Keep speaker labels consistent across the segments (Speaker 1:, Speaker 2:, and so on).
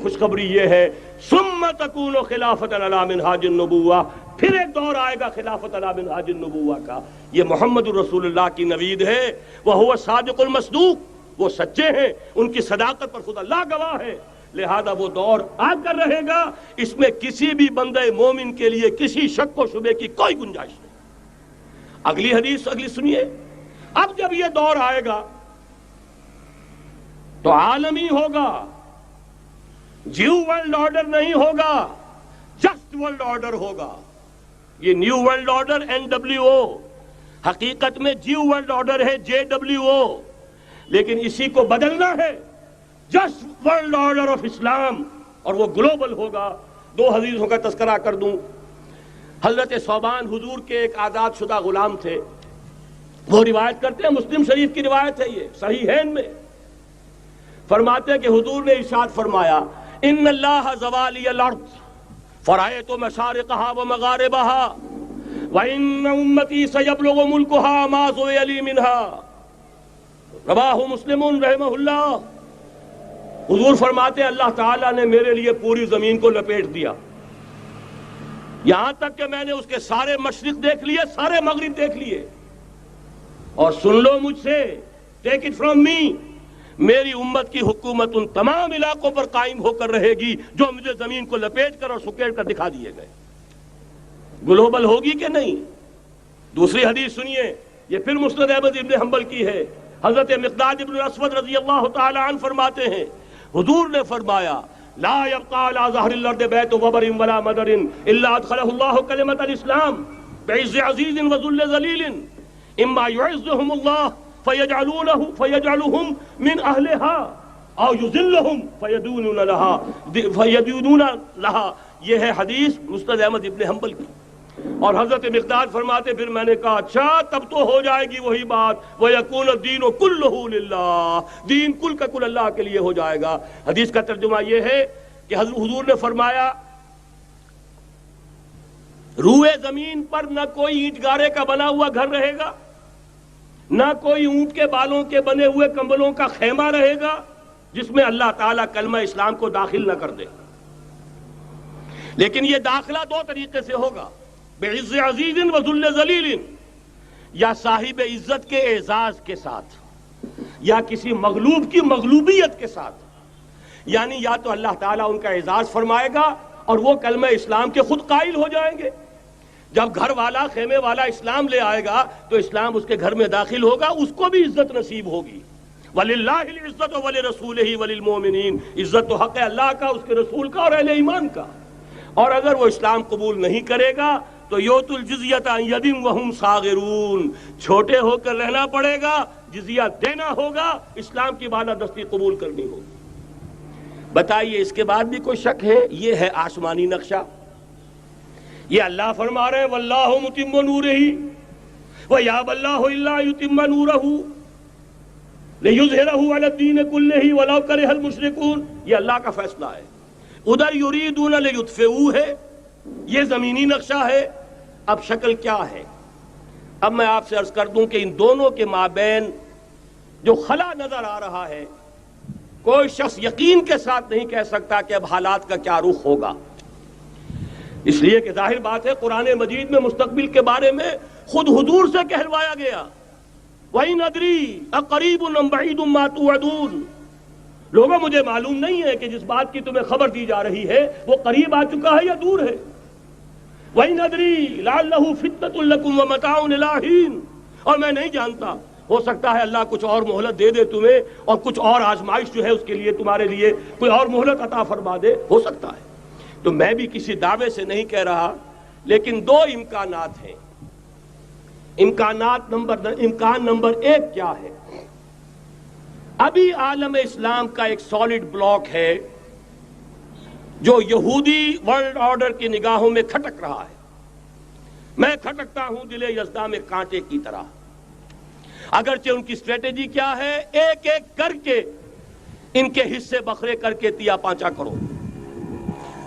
Speaker 1: خوشخبری یہ ہے ثم تکون خلافۃ علی منہاج النبوہ، پھر ایک دور آئے گا خلافت علی منہاج النبوہ کا۔ یہ محمد الرسول اللہ کی نوید ہے، وہو صادق المصدوق، وہ سچے ہیں، ان کی صداقت پر خود اللہ گواہ ہے، لہذا وہ دور آ کر رہے گا، اس میں کسی بھی بندے مومن کے لیے کسی شک و شبے کی کوئی گنجائش نہیں۔ اگلی حدیث اگلی سنیے، اب جب یہ دور آئے گا تو عالمی ہوگا، جیو ورلڈ آرڈر نہیں ہوگا، جسٹ ورلڈ آرڈر ہوگا۔ یہ نیو ورلڈ آرڈر NWO، حقیقت میں جیو ورلڈ آرڈر ہے JWO، لیکن اسی کو بدلنا ہے جسٹ ورلڈ آرڈر آف اسلام، اور وہ گلوبل ہوگا۔ دو حدیثوں کا تذکرہ کر دوں۔ حضرت ثوبان حضور کے ایک آزاد شدہ غلام تھے، وہ روایت کرتے ہیں، مسلم شریف کی روایت ہے، یہ صحیحین میں فرماتے ہیں کہ حضور نے ارشاد فرمایا ان اللہ زوالی الارض فرأیت مشارقها ومغاربها وان امتی سیبلغ ملکها ما زوی لی منها، رواہ مسلم رحمہ اللہ۔ حضور فرماتے ہیں اللہ تعالیٰ نے میرے لیے پوری زمین کو لپیٹ دیا، یہاں تک کہ میں نے اس کے سارے مشرق دیکھ لیے، سارے مغرب دیکھ لیے، اور سن لو مجھ سے، ٹیک اٹ فرام می، میری امت کی حکومت ان تمام علاقوں پر قائم ہو کر رہے گی جو مجھے زمین کو لپیٹ کر اور سکیڑ کر دکھا دیے گئے۔ گلوبل ہوگی کہ نہیں؟ دوسری حدیث سنیے، یہ پھر مسند احمد ابن حنبل کی ہے۔ حضرت مقداد ابن الاسود رضی اللہ تعالی عنہ فرماتے ہیں حضور نے فرمایا لا يبقى على ظهر الارض بيت وبر ولا مدر الا ادخله الله كلمة الاسلام بعز عزيز وذل ذليل اما يعزهم الله فيجعلهم من اهلها او يذلهم فيدونون لها۔ یہ ہے حدیث مسند احمد ابن حنبل کی۔ اور حضرت مقداد فرماتے پھر میں نے کہا اچھا تب تو ہو جائے گی وہی بات، وَيَكُونَ الدِّينُ كُلُّهُ لِلَّهِ، دین کل کا کل اللہ کے لیے ہو جائے گا۔ حدیث کا ترجمہ یہ ہے کہ حضور نے فرمایا روئے زمین پر نہ کوئی اینٹ گارے کا بنا ہوا گھر رہے گا، نہ کوئی اونٹ کے بالوں کے بنے ہوئے کمبلوں کا خیمہ رہے گا جس میں اللہ تعالیٰ کلمہ اسلام کو داخل نہ کر دے۔ لیکن یہ داخلہ دو طریقے سے ہوگا، بعز عزیز و ذل ذلیل، یا صاحب عزت کے اعزاز کے ساتھ یا کسی مغلوب کی مغلوبیت کے ساتھ، یعنی یا تو اللہ تعالیٰ ان کا اعزاز فرمائے گا اور وہ کلمہ اسلام کے خود قائل ہو جائیں گے۔ جب گھر والا خیمے والا اسلام لے آئے گا تو اسلام اس کے گھر میں داخل ہوگا، اس کو بھی عزت نصیب ہوگی۔ وَلِلَّهِ الْعِزَّةُ وَلِرَسُولِهِ وَلِلْمُؤْمِنِينَ، عزت تو حق ہے اللہ کا، اس کے رسول کا اور اہل ایمان کا۔ اور اگر وہ اسلام قبول نہیں کرے گا تو یوت الجزیۃ عن ید وہم صاغرون، چھوٹے ہو کر رہنا پڑے گا، جزیہ دینا ہوگا، اسلام کی بالادستی قبول کرنی ہوگی۔ بتائیے اس کے بعد بھی کوئی شک ہے؟ یہ ہے آسمانی نقشہ۔ یہ اللہ فرما رہے ہیں واللہ متم نورہ ویابی اللہ الا یتم نورہ لیظہرہ علی الدین کلہ ولو کرہ المشرکون، یہ اللہ کا فیصلہ ہے۔ ادھر یریدون لیطفئوا ہے، یہ زمینی نقشہ ہے۔ اب شکل کیا ہے؟ اب میں آپ سے عرض کر دوں کہ ان دونوں کے مابین جو خلا نظر آ رہا ہے، کوئی شخص یقین کے ساتھ نہیں کہہ سکتا کہ اب حالات کا کیا رخ ہوگا، اس لیے کہ ظاہر بات ہے قرآن مجید میں مستقبل کے بارے میں خود حضور سے کہلوایا گیا وَإِنْ أَدْرِي أَقَرِيبٌ أَمْ بَعِيدٌ مَا تُوعَدُونَ، لوگوں مجھے معلوم نہیں ہے کہ جس بات کی تمہیں خبر دی جا رہی ہے وہ قریب آ چکا ہے یا دور ہے۔ وَإِنْ أَدْرِي لَعَلَّهُ فِتْنَةٌ لَكُمْ وَمَتَاعٌ إِلَىٰ حِينٍ، اور میں نہیں جانتا، ہو سکتا ہے اللہ کچھ اور مہلت دے دے تمہیں، اور کچھ اور آزمائش جو ہے اس کے لیے تمہارے لیے کوئی اور مہلت عطا فرما دے، ہو سکتا ہے۔ تو میں بھی کسی دعوے سے نہیں کہہ رہا، لیکن دو امکانات ہیں۔ امکان نمبر ایک کیا ہے؟ ابھی عالم اسلام کا ایک سالڈ بلاک ہے جو یہودی ورلڈ آرڈر کی نگاہوں میں کھٹک رہا ہے۔ میں کھٹکتا ہوں دل یزداں میں کانٹے کی طرح۔ اگرچہ ان کی اسٹریٹجی کیا ہے؟ ایک ایک کر کے ان کے حصے بکھرے کر کے تیا پانچا کرو۔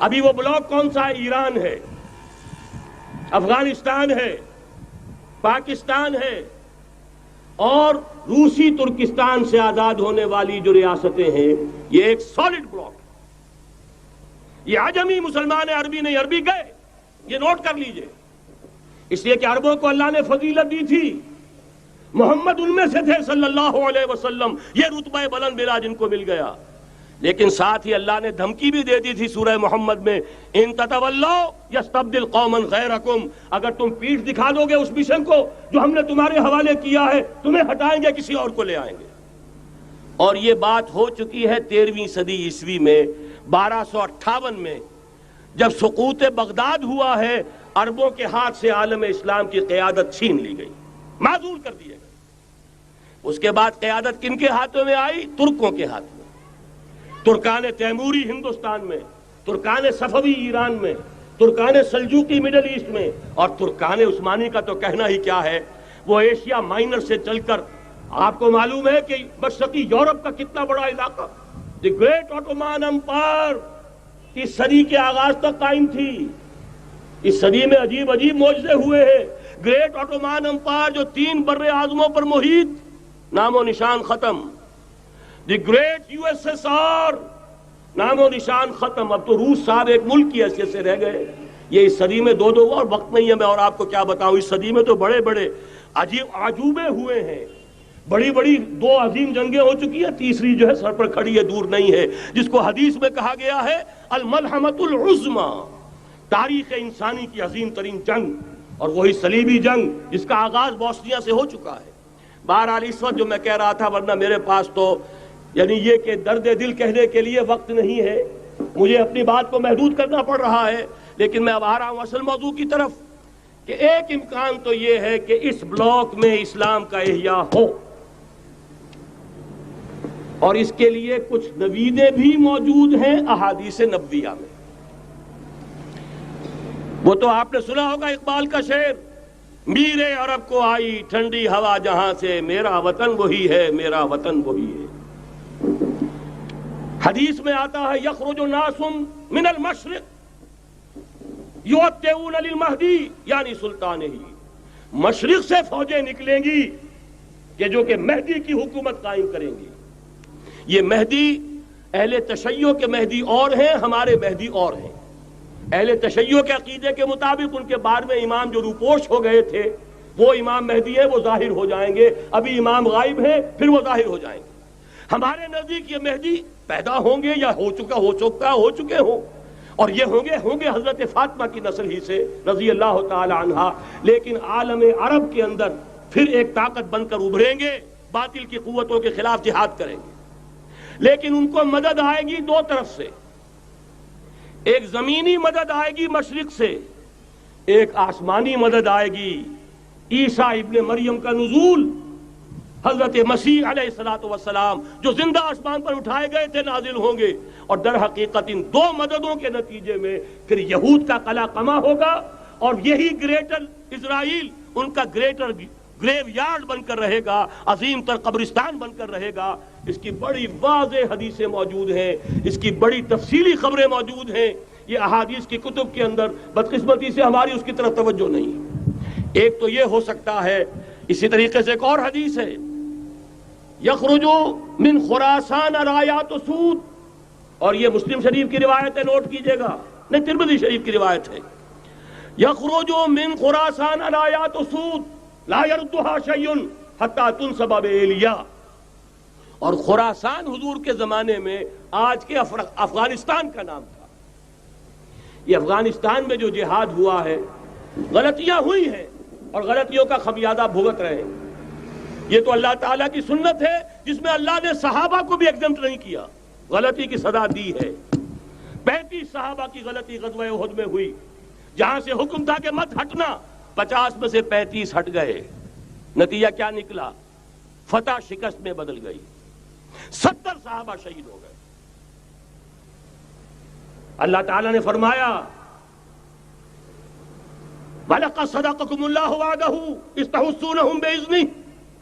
Speaker 1: ابھی وہ بلاک کون سا ہے؟ ایران ہے، افغانستان ہے، پاکستان ہے، اور روسی ترکستان سے آزاد ہونے والی جو ریاستیں ہیں، یہ ایک سالڈ بلاک ہے۔ یہ عجمی مسلمان عربی نہیں، عربی گئے، یہ نوٹ کر لیجئے، اس لیے کہ عربوں کو اللہ نے فضیلت دی تھی، محمد ان میں سے تھے صلی اللہ علیہ وسلم، یہ رتبہ بلند ملا جن کو مل گیا، لیکن ساتھ ہی اللہ نے دھمکی بھی دے دی تھی سورہ محمد میں، ان تتولوا یستبدل قوما غیرکم، اگر تم پیٹھ دکھا دو گے اس مشن کو جو ہم نے تمہارے حوالے کیا ہے، تمہیں ہٹائیں گے، کسی اور کو لے آئیں گے۔ اور یہ بات ہو چکی ہے 13ویں صدی عیسوی میں، 1258 میں جب سقوط بغداد ہوا ہے، عربوں کے ہاتھ سے عالم اسلام کی قیادت چھین لی گئی، معزول کر دیے گئے۔ اس کے بعد قیادت کن کے ہاتھوں میں آئی؟ ترکوں کے ہاتھ میں، ترکان تیموری ہندوستان میں، ترکان صفوی ایران میں، ترکان سلجوقی مڈل ایسٹ میں، اور ترکان عثمانی کا تو کہنا ہی کیا ہے، وہ ایشیا مائنر سے چل کر آپ کو معلوم ہے کہ مشرقی یورپ کا کتنا بڑا علاقہ، دی گریٹ آٹومان امپائر اس صدی کے آغاز تک قائم تھی۔ اس صدی میں عجیب عجیب معجزے ہوئے ہیں۔ گریٹ آٹومان امپائر جو 3 بر اعظموں پر محیط، نام و نشان ختم۔ The great U S S R, نام و نشان ختم۔ اب تو روس صاحب ایک ملک کی حیثیت سے رہ گئے۔ یہ اس صدی میں دو اور وقت نہیں ہے میں اور آپ کو کیا بتاؤں، اس صدی میں تو بڑے بڑے عجیب عجوبے ہوئے ہیں، بڑی بڑی 2 عظیم جنگیں ہو چکی ہیں، تیسری جو ہے سر پر کھڑی ہے، دور نہیں ہے، جس کو حدیث میں کہا گیا ہے الملحمۃ العظمی، تاریخ انسانی کی عظیم ترین جنگ، اور وہی صلیبی جنگ جس کا آغاز بوسنیا سے ہو چکا ہے۔ بہرحال اس وقت جو میں کہہ رہا تھا، ورنہ میرے پاس تو یعنی یہ کہ درد دل کہنے کے لیے وقت نہیں ہے، مجھے اپنی بات کو محدود کرنا پڑ رہا ہے، لیکن میں اب آ رہا ہوں اصل موضوع کی طرف، کہ ایک امکان تو یہ ہے کہ اس بلاک میں اسلام کا احیاء ہو، اور اس کے لیے کچھ نویدیں بھی موجود ہیں احادیث نبویہ میں۔ وہ تو آپ نے سنا ہوگا اقبال کا شعر، میرے عرب کو آئی ٹھنڈی ہوا جہاں سے، میرا وطن وہی ہے، میرا وطن وہی ہے۔ حدیث میں آتا ہے یخرج ناس من المشرق یؤتون للمہدی، یعنی سلطانہ، مشرق سے فوجیں نکلیں گی کہ جو کہ مہدی کی حکومت قائم کریں گی۔ یہ مہدی اہل تشیع کے مہدی اور ہیں، ہمارے مہدی اور ہیں۔ اہل تشیع کے عقیدے کے مطابق ان کے بعد میں امام جو روپوش ہو گئے تھے وہ امام مہدی ہیں، وہ ظاہر ہو جائیں گے، ابھی امام غائب ہیں، پھر وہ ظاہر ہو جائیں گے۔ ہمارے نزدیک یہ مہدی پیدا ہوں گے یا ہو چکے ہوں، اور یہ ہوں گے حضرت فاطمہ کی نسل ہی سے رضی اللہ تعالی عنہا، لیکن عالم عرب کے اندر پھر ایک طاقت بن کر ابھریں گے، باطل کی قوتوں کے خلاف جہاد کریں گے، لیکن ان کو مدد آئے گی 2 طرف سے، ایک زمینی مدد آئے گی مشرق سے، ایک آسمانی مدد آئے گی، عیسیٰ ابن مریم کا نزول، حضرت مسیح علیہ السلام جو زندہ آسمان پر اٹھائے گئے تھے نازل ہوں گے، اور در حقیقت ان 2 مددوں کے نتیجے میں پھر یہود کا قلعہ قمع ہوگا، اور یہی گریٹر اسرائیل ان کا گریٹر گریو یارڈ بن کر رہے گا، عظیم تر قبرستان بن کر رہے گا۔ اس کی بڑی واضح حدیثیں موجود ہیں، اس کی بڑی تفصیلی خبریں موجود ہیں، یہ احادیث کی کتب کے اندر، بدقسمتی سے ہماری اس کی طرف توجہ نہیں۔ ایک تو یہ ہو سکتا ہے، اسی طریقے سے ایک اور حدیث ہے، یخرجو من خراسان رایات سود، اور یہ مسلم شریف کی روایت ہے، نوٹ کیجئے گا، نہیں ترمذی شریف کی روایت ہے، یخرجو من خراسان رایات سود لا یردها شیء حتی تنصب بإیلیا، اور خراسان حضور کے زمانے میں آج کے افغانستان کا نام تھا۔ یہ افغانستان میں جو جہاد ہوا ہے، غلطیاں ہوئی ہیں اور غلطیوں کا خمیازہ بھگت رہے ہیں۔ یہ تو اللہ تعالیٰ کی سنت ہے جس میں اللہ نے صحابہ کو بھی ایگزمپٹ نہیں کیا، غلطی کی سزا دی ہے۔ 35 صحابہ کی غلطی غزوہ احد میں ہوئی، جہاں سے حکم تھا کہ مت ہٹنا، 50 میں سے 35 ہٹ گئے، نتیجہ کیا نکلا؟ فتح شکست میں بدل گئی، 70 صحابہ شہید ہو گئے۔ اللہ تعالیٰ نے فرمایا وَلَقَدْ صَدَقَكُمُ اللَّهُ وَعْدَهُ إِذْ تَحُسُّونَهُم بِإِذْنِهِ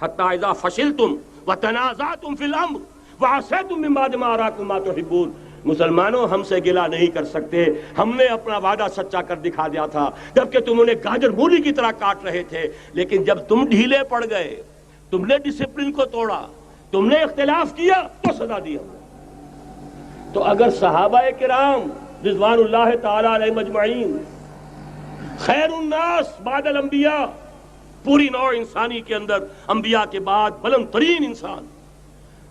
Speaker 1: حَتَّىٰ إِذَا فَشِلْتُمْ وَتَنَازَعْتُمْ فِي الْأَمْرِ وَعَصَيْتُم مِّن بَعْدِ مَا أَرَاكُم مَّا تُحِبُّونَ۔ مسلمانوں، ہم سے گلہ نہیں کر سکتے، ہم نے اپنا وعدہ سچا کر دکھا دیا تھا جبکہ تم انہیں گاجر مولی کی طرح کاٹ رہے تھے، لیکن جب تم ڈھیلے پڑ گئے، تم نے ڈسپلن کو توڑا، تم نے اختلاف کیا، تو سزا دی ہم نے۔ تو اگر صحابہ کرام رضوان اللہ تعالی علیہ مجمعین، خیر الناس بعد الانبیاء، پوری نوع انسانی کے اندر انبیاء کے بعد بلند ترین انسان،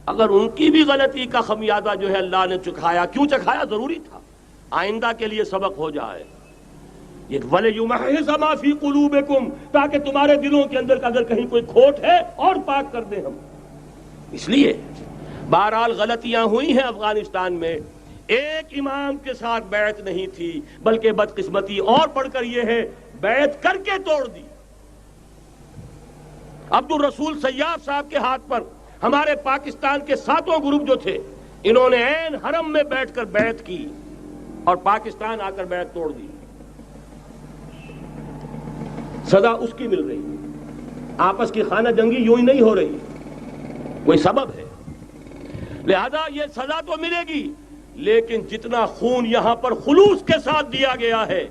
Speaker 1: اگر ان کی بھی غلطی کا خمیازہ جو ہے اللہ نے چکھایا، کیوں چکھایا؟ ضروری تھا، آئندہ کے لیے سبق ہو جائے۔ یہ وَلِيُمَحِّصَ مَا فِي قُلُوبِكُمْ، تاکہ تمہارے دلوں کے اندر اگر کہیں کوئی کھوٹ ہے اور پاک کر دیں ہم۔ اس لیے بہرحال غلطیاں ہوئی ہیں افغانستان میں، ایک امام کے ساتھ بیعت نہیں تھی، بلکہ بدقسمتی اور بڑھ کر یہ ہے بیعت کر کے توڑ دی۔ عبد الرسول سیاف صاحب کے ہاتھ پر ہمارے پاکستان کے 7 گروپ جو تھے، انہوں نے عین حرم میں بیٹھ کر بیعت کی اور پاکستان آ کر بیعت توڑ دی۔ سزا اس کی مل رہی ہے، آپس کی خانہ جنگی یوں ہی نہیں ہو رہی، کوئی سبب ہے، لہذا یہ سزا تو ملے گی، لیکن جتنا خون یہاں پر خلوص کے ساتھ دیا گیا ہے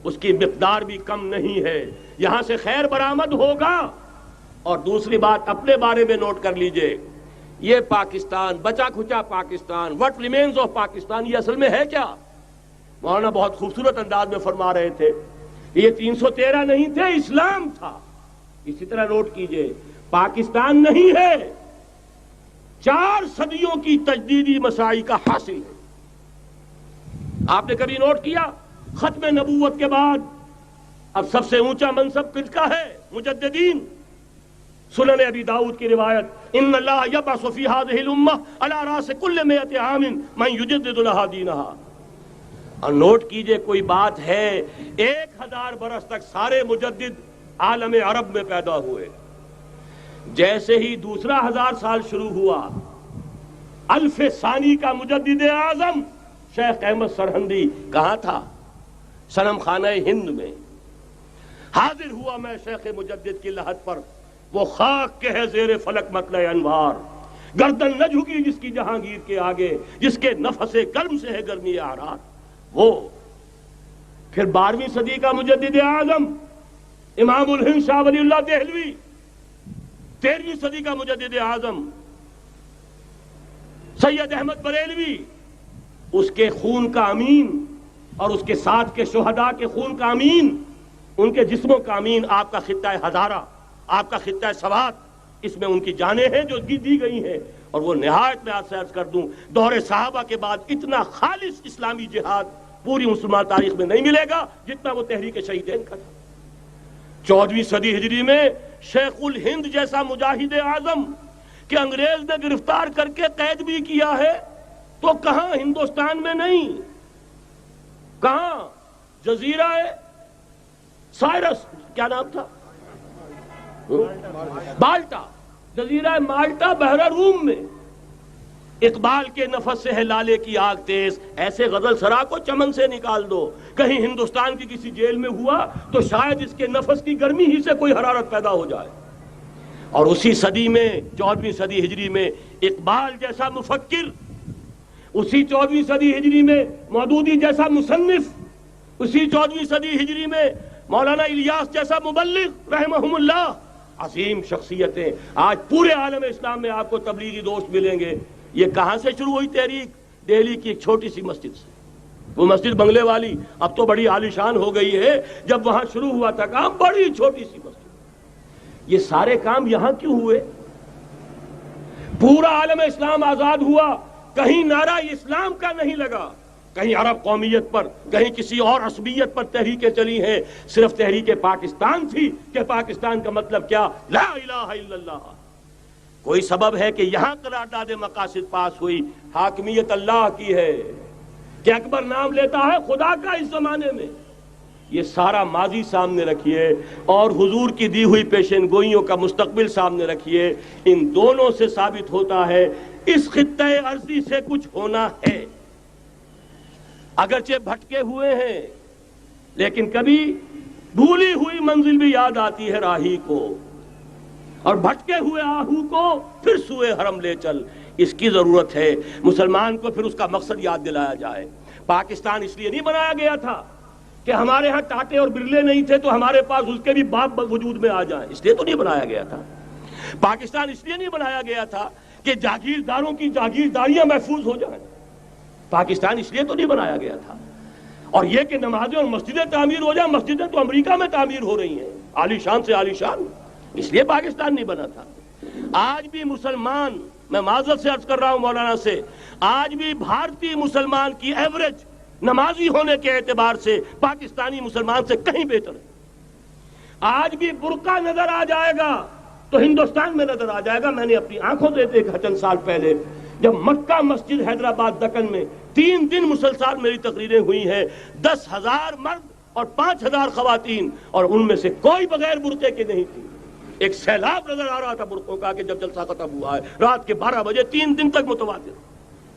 Speaker 1: اس کی مقدار بھی کم نہیں ہے، یہاں سے خیر برآمد ہوگا۔ اور دوسری بات اپنے بارے میں نوٹ کر لیجئے، یہ پاکستان، بچا کھچا Pakistan, what remains of Pakistan, یہ اصل میں ہے کیا؟ مولانا بہت خوبصورت انداز میں فرما رہے تھے، یہ 313 نہیں تھے، اسلام تھا۔ اسی طرح نوٹ کیجئے، پاکستان نہیں ہے، 4 صدیوں کی تجدیدی مساعی کا حاصل ہے۔ آپ نے کبھی نوٹ کیا ختم نبوت کے بعد اب سب سے اونچا منصب کس کا ہے؟ مجددین۔ سنن ابی داؤد کی روایت، ان اللہ یبعث فی هذه الامہ علی راس کل 100 عام من یجدد لها دینها۔ اور نوٹ کیجئے، کوئی بات ہے 1000 برس تک سارے مجدد عالم عرب میں پیدا ہوئے، جیسے ہی دوسرا 1000 سال شروع ہوا، الف ثانی کا مجدد اعظم شیخ احمد سرہندی کہاں تھا؟ صنم خانہ ہند میں حاضر ہوا۔ میں شیخ مجدد کی لحد پر، وہ خاک کے ہے زیر فلک مطلع انوار، گردن نہ جھکی جس کی جہانگیر کے آگے، جس کے نفس گرم سے ہے گرمی اعراض۔ وہ پھر 12ویں صدی کا مجدد اعظم امام الہند شاہ ولی اللہ دہلوی، 13ویں صدی کا مجدد اعظم سید احمد بریلوی، اس کے خون کا امین اور اس کے ساتھ کے شہداء کے خون کا امین، ان کے جسموں کا امین آپ کا خطہ ہزارہ، آپ کا خطہ سوات، اس میں ان کی جانیں ہیں جو دی گئی ہیں۔ اور وہ نہایت میں آپ سے عرض کر دوں، دور صحابہ کے بعد اتنا خالص اسلامی جہاد پوری مسلمان تاریخ میں نہیں ملے گا جتنا وہ تحریک شہیدین کا تھا۔ 14ویں صدی ہجری میں شیخ الہند جیسا مجاہد اعظم کہ انگریز نے گرفتار کر کے قید بھی کیا ہے، تو کہاں؟ ہندوستان میں نہیں، کہاں؟ جزیرہ سائرس، کیا نام تھا؟ مالٹا، جزیرہ مالٹا بحر روم میں۔ اقبال کے نفس سے ہے لالے کی آگ تیز، ایسے غزل سرا کو چمن سے نکال دو۔ کہیں ہندوستان کی کسی جیل میں ہوا تو شاید اس کے نفس کی گرمی ہی سے کوئی حرارت پیدا ہو جائے۔ اور اسی صدی میں، 14ویں صدی ہجری میں، اقبال جیسا مفکر، اسی 14ویں صدی ہجری میں مودودی جیسا مصنف، اسی 14ویں صدی ہجری میں مولانا الیاس جیسا مبلغ رحمہم اللہ، عظیم شخصیتیں آج پورے عالم اسلام میں آپ کو تبلیغی دوست ملیں گے۔ یہ کہاں سے شروع ہوئی تحریک؟ دہلی کی ایک چھوٹی سی مسجد سے، وہ مسجد بنگلے والی اب تو بڑی عالیشان ہو گئی ہے، جب وہاں شروع ہوا تھا کام بڑی چھوٹی سی مسجد۔ یہ سارے کام یہاں کیوں ہوئے؟ پورا عالم اسلام آزاد ہوا، کہیں نعرہ اسلام کا نہیں لگا، کہیں عرب قومیت پر، کہیں کسی اور عصبیت پر تحریکیں چلی ہیں، صرف تحریک پاکستان تھی کہ پاکستان کا مطلب کیا؟ لا الہ الا اللہ۔ کوئی سبب ہے کہ یہاں قرارداد مقاصد پاس ہوئی، حاکمیت اللہ کی ہے، کہ اکبر نام لیتا ہے خدا کا اس زمانے میں۔ یہ سارا ماضی سامنے رکھیے اور حضور کی دی ہوئی پیشن گوئیوں کا مستقبل سامنے رکھیے، ان دونوں سے ثابت ہوتا ہے اس خطہ ارضی سے کچھ ہونا ہے۔ اگرچہ بھٹکے ہوئے ہیں، لیکن کبھی بھولی ہوئی منزل بھی یاد آتی ہے راہی کو، اور بھٹکے ہوئے آہو کو پھر سوئے حرم لے چل، اس کی ضرورت ہے۔ مسلمان کو پھر اس کا مقصد یاد دلایا جائے۔ پاکستان اس لیے نہیں بنایا گیا تھا کہ ہمارے ہاں ٹاٹے اور برلے نہیں تھے تو ہمارے پاس اس کے بھی باپ وجود میں آ جائیں، اس لیے تو نہیں بنایا گیا تھا۔ پاکستان اس لیے نہیں بنایا گیا تھا کہ جاگیرداروں کی جاگیرداریاں محفوظ ہو جائیں، پاکستان اس لیے تو نہیں بنایا گیا تھا اور یہ کہ نمازیں اور مسجدیں تعمیر ہو جائیں، مسجدیں تو امریکہ میں تعمیر ہو رہی ہیں، عالی شان سے عالی شان، اس لیے پاکستان نہیں بنا تھا۔ آج بھی مسلمان، میں معذرت سے عرض کر رہا ہوں مولانا سے، آج بھی بھارتی مسلمان کی ایوریج نمازی ہونے کے اعتبار سے پاکستانی مسلمان سے کہیں بہتر ہے۔ آج بھی برقع نظر آ جائے گا تو ہندوستان میں نظر آ جائے گا۔ میں نے اپنی آنکھوں سے دیکھا چند سال پہلے، جب مکہ مسجد حیدرآباد دکن میں 3 دن مسلسل میری تقریریں ہوئی ہیں، 10,000 مرد اور 5,000 خواتین، اور ان میں سے کوئی بغیر برقعے کے نہیں تھی۔ ایک سیلاب نظر آ رہا تھا برقعوں کا کہ جب جلسہ ختم ہوا ہے رات کے 12 بجے 3 دن تک متواتر۔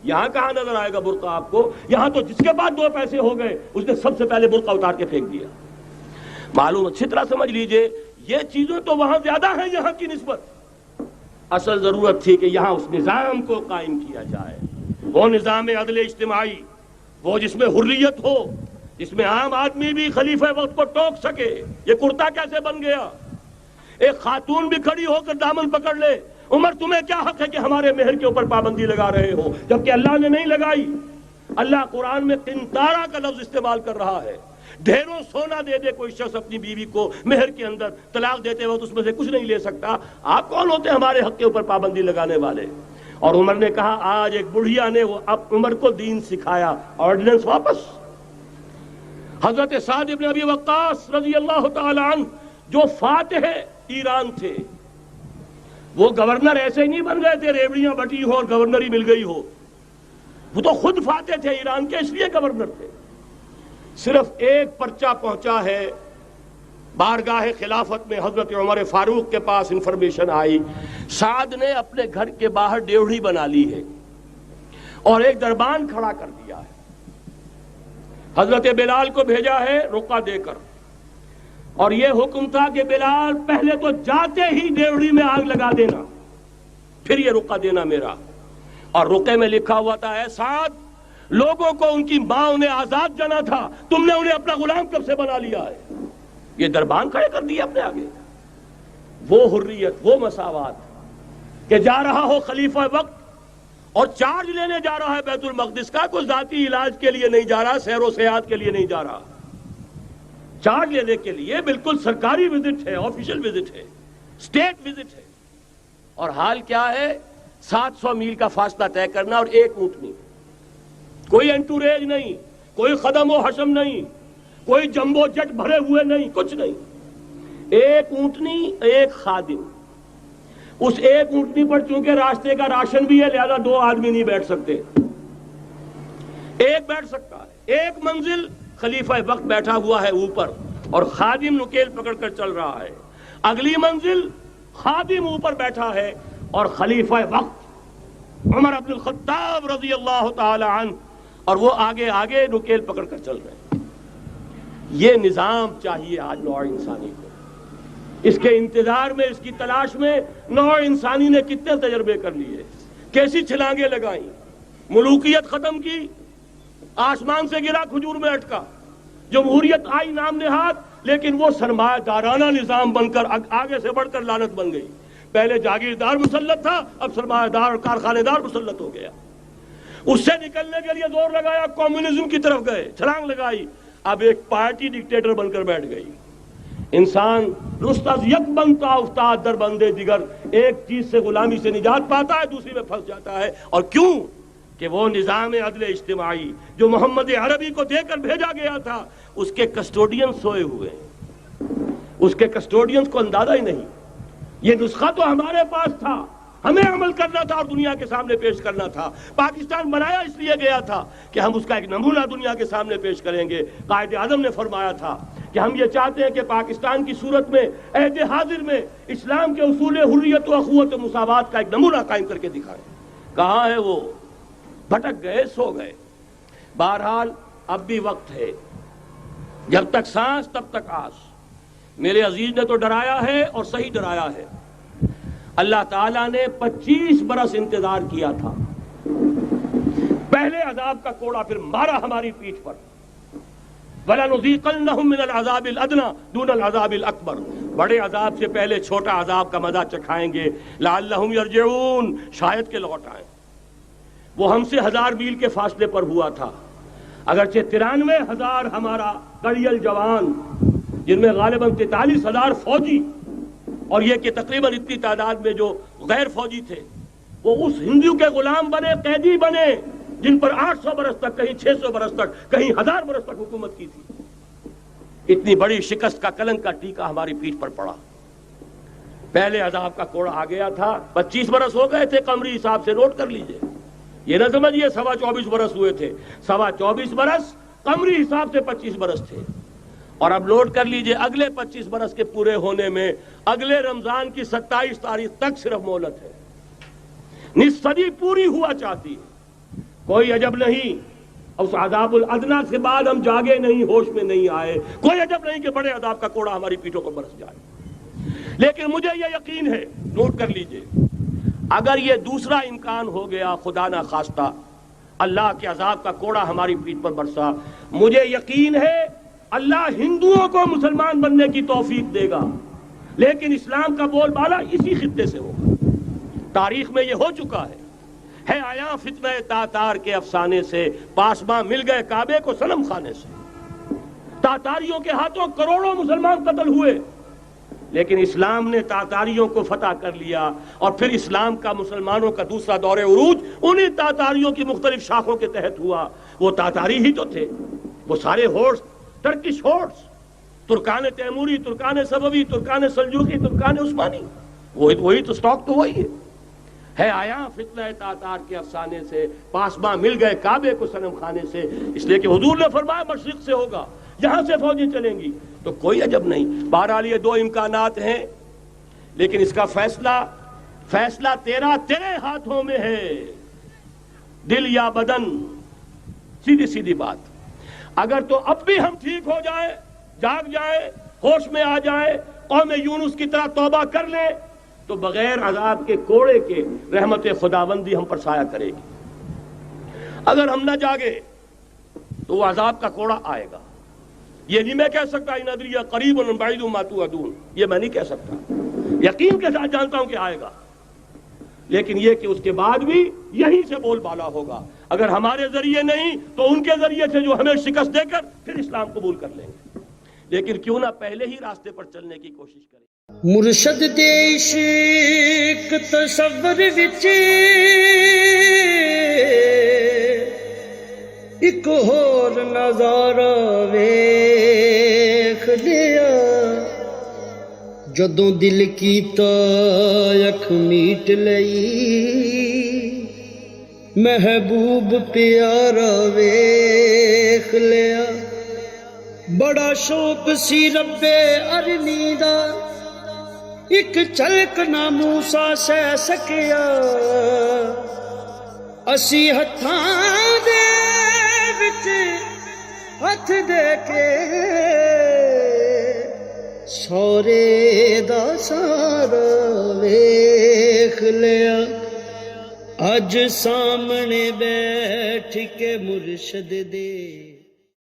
Speaker 1: یہاں کہاں نظر آئے گا برقع آپ کو؟ یہاں تو جس کے بعد 2 پیسے ہو گئے اس نے سب سے پہلے برقع اتار کے پھینک دیا۔ معلوم اچھی طرح سمجھ لیجئے، یہ چیزیں تو وہاں زیادہ ہیں یہاں کی نسبت۔ اصل ضرورت تھی کہ یہاں اس نظام کو قائم کیا جائے، وہ نظام عدل اجتماعی، وہ جس میں حریت ہو، جس میں عام آدمی بھی خلیفہ وقت کو ٹوک سکے۔ یہ کرتا کیسے بن گیا؟ ایک خاتون بھی کھڑی ہو کر دامن پکڑ لے، عمر تمہیں کیا حق ہے کہ ہمارے مہر کے اوپر پابندی لگا رہے ہو، جبکہ اللہ نے نہیں لگائی۔ اللہ قرآن میں قنطارہ کا لفظ استعمال کر رہا ہے۔ ڈھیروں سونا دے دے کوئی شخص اپنی بیوی کو مہر کے اندر، طلاق دیتے وقت اس میں سے کچھ نہیں لے سکتا، آپ کون ہوتے ہیں ہمارے حق کے اوپر پابندی لگانے والے؟ اور عمر نے کہا، آج ایک بڑھیا نے وہ اب عمر کو دین سکھایا، آرڈیننس واپس۔ حضرت سعد بن ابی وقاص رضی اللہ تعالی عنہ جو فاتح ایران تھے، وہ گورنر ایسے ہی نہیں بن گئے تھے ریوڑیاں بٹی ہو اور گورنری مل گئی ہو، وہ تو خود فاتح تھے ایران کے، اس لیے گورنر تھے۔ صرف ایک پرچہ پہنچا ہے بارگاہ خلافت میں، حضرت عمر فاروق کے پاس انفارمیشن آئی، سعد نے اپنے گھر کے باہر ڈیوڑی بنا لی ہے اور ایک دربان کھڑا کر دیا ہے۔ حضرت بلال کو بھیجا ہے رقعہ دے کر، اور یہ حکم تھا کہ بلال پہلے تو جاتے ہی ڈیوڑی میں آگ لگا دینا، پھر یہ رقعہ دینا میرا۔ اور رقعے میں لکھا ہوا تھا، اے سعد، لوگوں کو ان کی ماں نے آزاد جانا تھا، تم نے انہیں اپنا غلام کب سے بنا لیا ہے؟ یہ دربان کھڑے کر دیے اپنے آگے۔ وہ حریت، وہ مساوات کہ جا رہا ہو خلیفہ وقت اور چارج لینے جا رہا ہے بیت المقدس کا، کوئی ذاتی علاج کے لیے نہیں جا رہا، سیر و سیاحت کے لیے نہیں جا رہا، چارج لینے کے لیے بالکل سرکاری وزٹ ہے، آفیشل وزٹ ہے، اسٹیٹ وزٹ ہے۔ اور حال کیا ہے؟ 700 میل کا فاصلہ طے کرنا اور ایک اونٹنی، کوئی انٹوریج نہیں، کوئی خدم و حشم نہیں، کوئی جمبو جٹ بھرے ہوئے نہیں، کچھ نہیں، ایک اونٹنی، ایک خادم۔ اس ایک اونٹنی پر چونکہ راستے کا راشن بھی ہے لہذا 2 آدمی نہیں بیٹھ سکتے، ایک بیٹھ سکتا ہے۔ ایک منزل خلیفہ وقت بیٹھا ہوا ہے اوپر اور خادم نکیل پکڑ کر چل رہا ہے، اگلی منزل خادم اوپر بیٹھا ہے اور خلیفہ وقت عمر بن الخطاب رضی اللہ تعالی عنہ اور وہ آگے آگے نکیل پکڑ کر چل رہے ہیں۔ یہ نظام چاہیے آج نوع انسانی کو۔ اس کے انتظار میں، اس کی تلاش میں نوع انسانی نے کتنے تجربے کر لیے، کیسی چھلانگیں لگائیں، ملوکیت ختم کی، آسمان سے گرا کھجور میں اٹکا، جمہوریت آئی نام نہاد، لیکن وہ سرمایہ دارانہ نظام بن کر آگے سے بڑھ کر لعنت بن گئی۔ پہلے جاگیردار مسلط تھا، اب سرمایہ دار اور کارخانے دار مسلط ہو گیا۔ اس سے نکلنے کے لیے زور لگایا، کمیونزم کی طرف گئے، چھلانگ لگائی، اب ایک پارٹی ڈکٹیٹر بن کر بیٹھ گئی۔ انسان رست از یک بنتا افتاد در بندے دیگر، ایک چیز سے غلامی سے نجات پاتا ہے، دوسری میں پھنس جاتا ہے۔ اور کیوں؟ کہ وہ نظام عدل اجتماعی جو محمد عربی کو دے کر بھیجا گیا تھا، اس کے کسٹوڈین سوئے ہوئے ہیں، اس کے کسٹوڈینز کو اندازہ ہی نہیں۔ یہ نسخہ تو ہمارے پاس تھا، ہمیں عمل کرنا تھا اور دنیا کے سامنے پیش کرنا تھا۔ پاکستان بنایا اس لیے گیا تھا کہ ہم اس کا ایک نمونہ دنیا کے سامنے پیش کریں گے۔ قائد اعظم نے فرمایا تھا کہ ہم یہ چاہتے ہیں کہ پاکستان کی صورت میں عہد حاضر میں اسلام کے اصول حریت و اخوت و مساوات کا ایک نمونہ قائم کر کے دکھائیں۔ کہاں ہے وہ؟ بھٹک گئے، سو گئے۔ بہرحال اب بھی وقت ہے، جب تک سانس تب تک آس۔ میرے عزیز نے تو ڈرایا ہے اور صحیح ڈرایا ہے۔ اللہ تعالیٰ نے 25 برس انتظار کیا تھا، پہلے عذاب کا کوڑا پھر مارا ہماری پیٹھ پر۔ وَلَنُذِيقَنَّهُم مِّنَ الْعَذَابِ الْأَدْنَىٰ دُونَ الْعَذَابِ الْأَكْبَرِ، بڑے عذاب سے پہلے چھوٹا عذاب کا مزہ چکھائیں گے۔ لَعَلَّهُمْ يَرْجِعُونَ، شاید کہ لوٹ آئیں۔ وہ ہم سے 1000 میل کے فاصلے پر ہوا تھا، اگرچہ 93,000 ہمارا کڑیل جوان، جن میں غالباً 43,000 فوجی، اور یہ کہ تقریباً اتنی تعداد میں جو غیر فوجی تھے، وہ اس ہندو کے غلام بنے، قیدی بنے، جن پر 800 برس تک، کہیں 600 برس تک، کہیں 1000 برس تک حکومت کی تھی۔ اتنی بڑی شکست کا کلنک کا ٹیکا ہماری پیٹھ پر پڑا۔ پہلے عذاب کا کوڑا آ گیا تھا، 25 برس ہو گئے تھے قمری حساب سے، نوٹ کر لیجئے، یہ نہ سمجھیے 24.25 برس ہوئے تھے، 24.25 برس قمری حساب سے 25 برس تھے۔ اور اب نوٹ کر لیجئے اگلے 25 برس کے پورے ہونے میں اگلے رمضان کی 27 تاریخ تک صرف مہلت ہے۔ نصف صدی پوری ہوا چاہتی ہے۔ کوئی عجب نہیں اس عذاب الادنا کے بعد ہم جاگے نہیں، ہوش میں نہیں آئے، کوئی عجب نہیں کہ بڑے عذاب کا کوڑا ہماری پیٹھوں پر برس جائے۔ لیکن مجھے یہ یقین ہے، نوٹ کر لیجئے، اگر یہ دوسرا امکان ہو گیا، خدا نہ خواستہ اللہ کے عذاب کا کوڑا ہماری پیٹھ پر برسا، مجھے یقین ہے اللہ ہندوؤں کو مسلمان بننے کی توفیق دے گا، لیکن اسلام کا بول بالا اسی خطے سے ہوگا۔ تاریخ میں یہ ہو چکا ہے آیا فتنہ تاتار کے افسانے سے، پاسباں مل گئے کعبے کو صنم خانے سے۔ تاتاریوں کے ہاتھوں کروڑوں مسلمان قتل ہوئے، لیکن اسلام نے تاتاریوں کو فتح کر لیا، اور پھر اسلام کا مسلمانوں کا دوسرا دور عروج انہی تاتاریوں کی مختلف شاخوں کے تحت ہوا۔ وہ تاتاری ہی تو تھے، وہ سارے ہورس، ٹرکش ہورس، ترکان تیموری، ترکان صفوی، ترکان سلجوقی، ترکان عثمانی، وہی تو سٹاک تو وہی ہے آیا فتنہ تاتار کے افسانے سے، پاسباں مل گئے کعبے کو صنم خانے سے، اس لیے کہ حضور نے فرمایا مشرق سے ہوگا، یہاں سے فوجیں چلیں گی، تو کوئی عجب نہیں۔ بہرحال یہ دو امکانات ہیں، لیکن اس کا فیصلہ تیرے ہاتھوں میں ہے، دل یا بدن، سیدھی بات۔ اگر تو اب بھی ہم ٹھیک ہو جائیں، جاگ جائیں، ہوش میں آ جائیں، قوم یونس کی طرح توبہ کر لیں، تو بغیر عذاب کے کوڑے کے رحمت خداوندی ہم پر سایہ کرے گی۔ اگر ہم نہ جاگے تو وہ عذاب کا کوڑا آئے گا۔ یہ نہیں میں کہہ سکتا ان ادری قریب بعید ما توعدون، یہ میں نہیں کہہ سکتا، یقین کے ساتھ جانتا ہوں کہ آئے گا، لیکن یہ کہ اس کے بعد بھی یہیں سے بول بالا ہوگا۔ اگر ہمارے ذریعے نہیں تو ان کے ذریعے سے، جو ہمیں شکست دے کر پھر اسلام قبول کر لیں گے، لیکن کیوں نہ پہلے ہی راستے پر چلنے کی کوشش کریں۔
Speaker 2: مرشد دے عشق تصور وچ ایک ہور نظارہ ویکھ لیا، جدوں دل کیتا اکھ میٹ لئی، محبوب پیارا ویکھ لیا، بڑا شوق سی رب ارنی دا، ایک چلک نہ موسیٰ سہ سکیا، اسی ہتھاں دے وچ ہتھ دے کے سورے دا سارا ویکھ لیا، اج سامنے بیٹھ کے مرشد دے